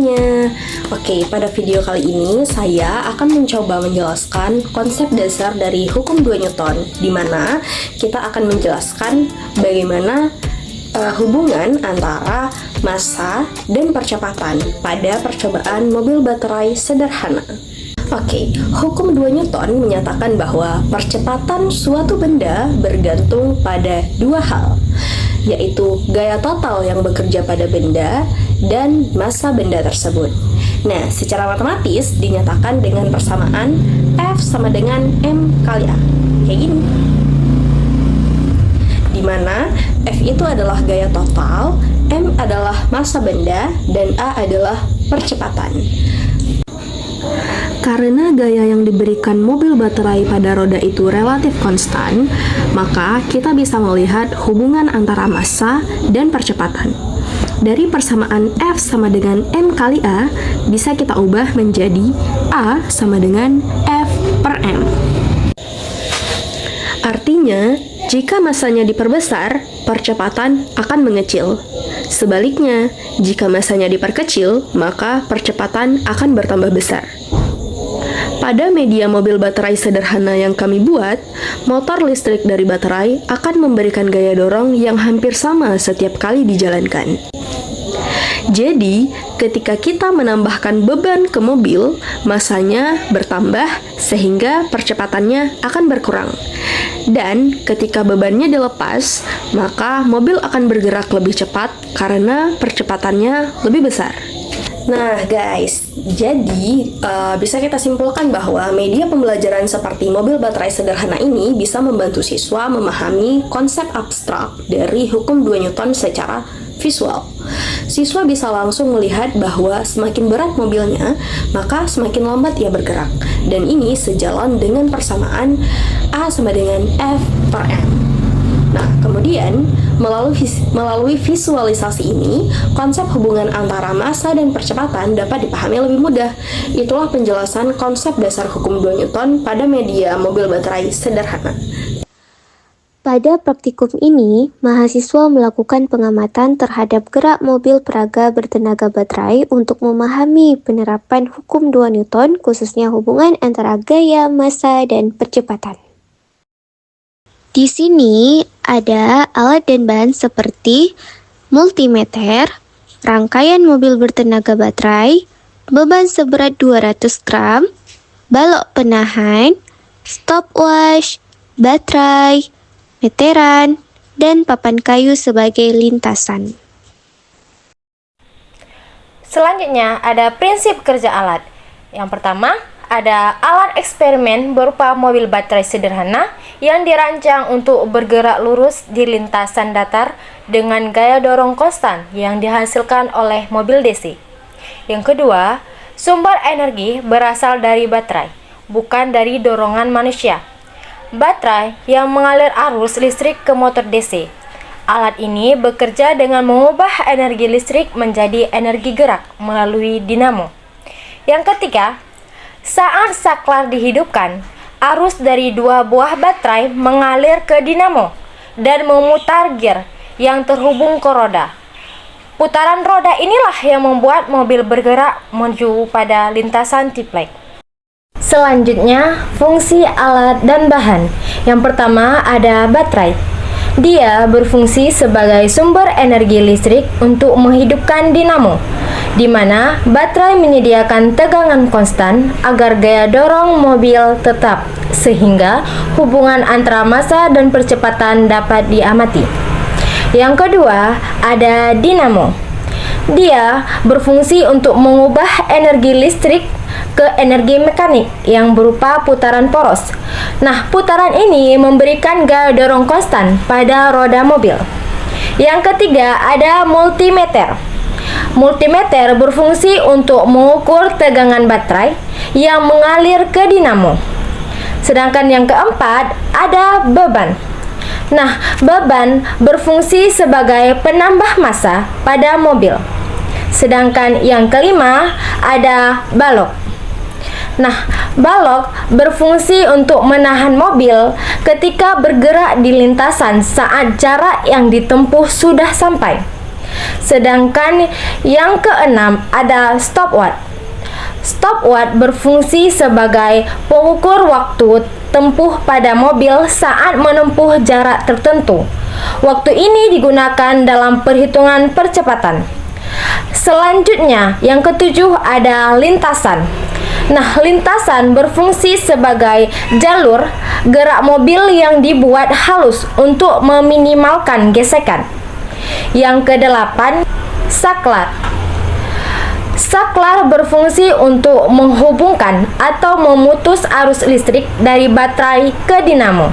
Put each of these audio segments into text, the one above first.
semuanya. Oke, pada video kali ini saya akan mencoba menjelaskan konsep dasar dari hukum 2 Newton, di mana kita akan menjelaskan bagaimana hubungan antara massa dan percepatan pada percobaan mobil baterai sederhana. Oke, hukum 2 Newton menyatakan bahwa percepatan suatu benda bergantung pada dua hal, yaitu gaya total yang bekerja pada benda dan massa benda tersebut. Nah, secara matematis dinyatakan dengan persamaan F sama dengan M kali A. Kayak gini. Di mana F itu adalah gaya total, M adalah massa benda, dan A adalah percepatan. Karena gaya yang diberikan mobil baterai pada roda itu relatif konstan, maka kita bisa melihat hubungan antara massa dan percepatan. Dari persamaan F sama dengan M kali A, bisa kita ubah menjadi A sama dengan F per M. Artinya, jika massanya diperbesar, percepatan akan mengecil. Sebaliknya, jika massanya diperkecil, maka percepatan akan bertambah besar. Pada media mobil baterai sederhana yang kami buat, motor listrik dari baterai akan memberikan gaya dorong yang hampir sama setiap kali dijalankan. Jadi, ketika kita menambahkan beban ke mobil, massanya bertambah sehingga percepatannya akan berkurang. Dan ketika bebannya dilepas, maka mobil akan bergerak lebih cepat karena percepatannya lebih besar. Nah guys, jadi bisa kita simpulkan bahwa media pembelajaran seperti mobil baterai sederhana ini bisa membantu siswa memahami konsep abstrak dari hukum 2 Newton secara visual. Siswa bisa langsung melihat bahwa semakin berat mobilnya, maka semakin lambat ia bergerak. Dan ini sejalan dengan persamaan A sama dengan F per M. Nah, kemudian melalui visualisasi ini, konsep hubungan antara massa dan percepatan dapat dipahami lebih mudah. Itulah penjelasan konsep dasar hukum 2 Newton pada media mobil baterai sederhana. Pada praktikum ini, mahasiswa melakukan pengamatan terhadap gerak mobil peraga bertenaga baterai untuk memahami penerapan hukum 2 Newton, khususnya hubungan antara gaya, massa, dan percepatan. Di sini ada alat dan bahan seperti multimeter, rangkaian mobil bertenaga baterai, beban seberat 200 gram, balok penahan, stopwatch, baterai, meteran, dan papan kayu sebagai lintasan. Selanjutnya ada prinsip kerja alat. Yang pertama, ada alat eksperimen berupa mobil baterai sederhana yang dirancang untuk bergerak lurus di lintasan datar dengan gaya dorong konstan yang dihasilkan oleh mobil DC. Yang kedua, sumber energi berasal dari baterai, bukan dari dorongan manusia. Baterai yang mengalir arus listrik ke motor DC. Alat ini bekerja dengan mengubah energi listrik menjadi energi gerak melalui dinamo. Yang ketiga, saat saklar dihidupkan, arus dari dua buah baterai mengalir ke dinamo dan memutar gear yang terhubung ke roda. Putaran roda inilah yang membuat mobil bergerak menuju pada lintasan triplek. Selanjutnya, fungsi alat dan bahan. Yang pertama ada baterai. Dia berfungsi sebagai sumber energi listrik untuk menghidupkan dinamo, di mana baterai menyediakan tegangan konstan agar gaya dorong mobil tetap, sehingga hubungan antara massa dan percepatan dapat diamati. Yang kedua, ada dinamo. Dia berfungsi untuk mengubah energi listrik ke energi mekanik yang berupa putaran poros. Nah, putaran ini memberikan gaya dorong konstan pada roda mobil. Yang ketiga, ada multimeter. Multimeter berfungsi untuk mengukur tegangan baterai yang mengalir ke dinamo. Sedangkan yang keempat, ada beban. Nah, beban berfungsi sebagai penambah massa pada mobil. Sedangkan yang kelima, ada balok. Nah, balok berfungsi untuk menahan mobil ketika bergerak di lintasan saat jarak yang ditempuh sudah sampai. Sedangkan yang keenam ada stopwatch. Stopwatch berfungsi sebagai pengukur waktu tempuh pada mobil saat menempuh jarak tertentu. Waktu ini digunakan dalam perhitungan percepatan. Selanjutnya, yang ketujuh ada lintasan. Nah, lintasan berfungsi sebagai jalur gerak mobil yang dibuat halus untuk meminimalkan gesekan. Yang kedelapan, saklar. Saklar berfungsi untuk menghubungkan atau memutus arus listrik dari baterai ke dinamo.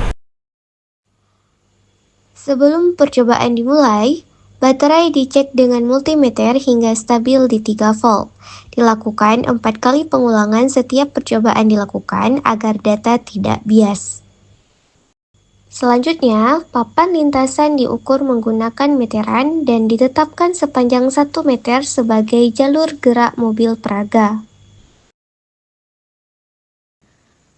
Sebelum percobaan dimulai, baterai dicek dengan multimeter hingga stabil di 3 volt. Dilakukan 4 kali pengulangan setiap percobaan dilakukan agar data tidak bias. Selanjutnya, papan lintasan diukur menggunakan meteran dan ditetapkan sepanjang 1 meter sebagai jalur gerak mobil peraga.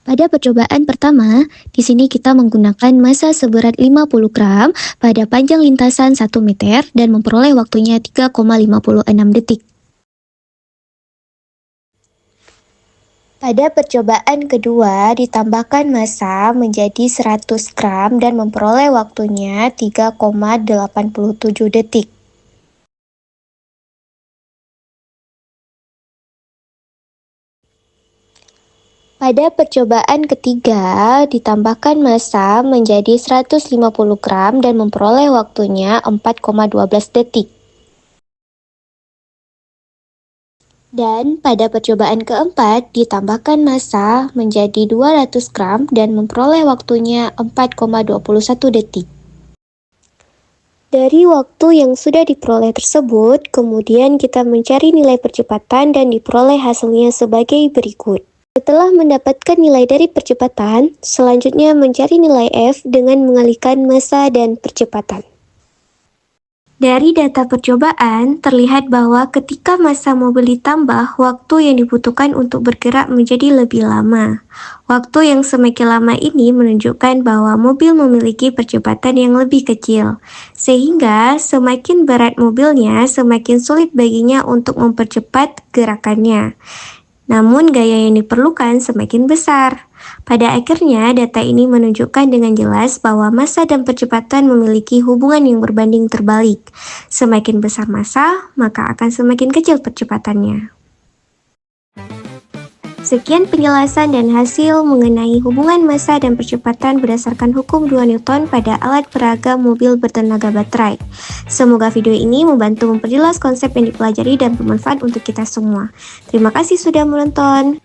Pada percobaan pertama, di sini kita menggunakan massa seberat 50 gram pada panjang lintasan 1 meter dan memperoleh waktunya 3,56 detik. Pada percobaan kedua, ditambahkan massa menjadi 100 gram dan memperoleh waktunya 3,87 detik. Pada percobaan ketiga, ditambahkan massa menjadi 150 gram dan memperoleh waktunya 4,12 detik. Dan pada percobaan keempat, ditambahkan massa menjadi 200 gram dan memperoleh waktunya 4,21 detik. Dari waktu yang sudah diperoleh tersebut, kemudian kita mencari nilai percepatan dan diperoleh hasilnya sebagai berikut. Setelah mendapatkan nilai dari percepatan, selanjutnya mencari nilai F dengan mengalihkan massa dan percepatan. Dari data percobaan, terlihat bahwa ketika massa mobil ditambah, waktu yang dibutuhkan untuk bergerak menjadi lebih lama. Waktu yang semakin lama ini menunjukkan bahwa mobil memiliki percepatan yang lebih kecil, sehingga semakin berat mobilnya, semakin sulit baginya untuk mempercepat gerakannya. Namun gaya yang diperlukan semakin besar. Pada akhirnya, data ini menunjukkan dengan jelas bahwa massa dan percepatan memiliki hubungan yang berbanding terbalik. Semakin besar massa, maka akan semakin kecil percepatannya. Sekian penjelasan dan hasil mengenai hubungan massa dan percepatan berdasarkan hukum 2 Newton pada alat peraga mobil bertenaga baterai. Semoga video ini membantu memperjelas konsep yang dipelajari dan bermanfaat untuk kita semua. Terima kasih sudah menonton.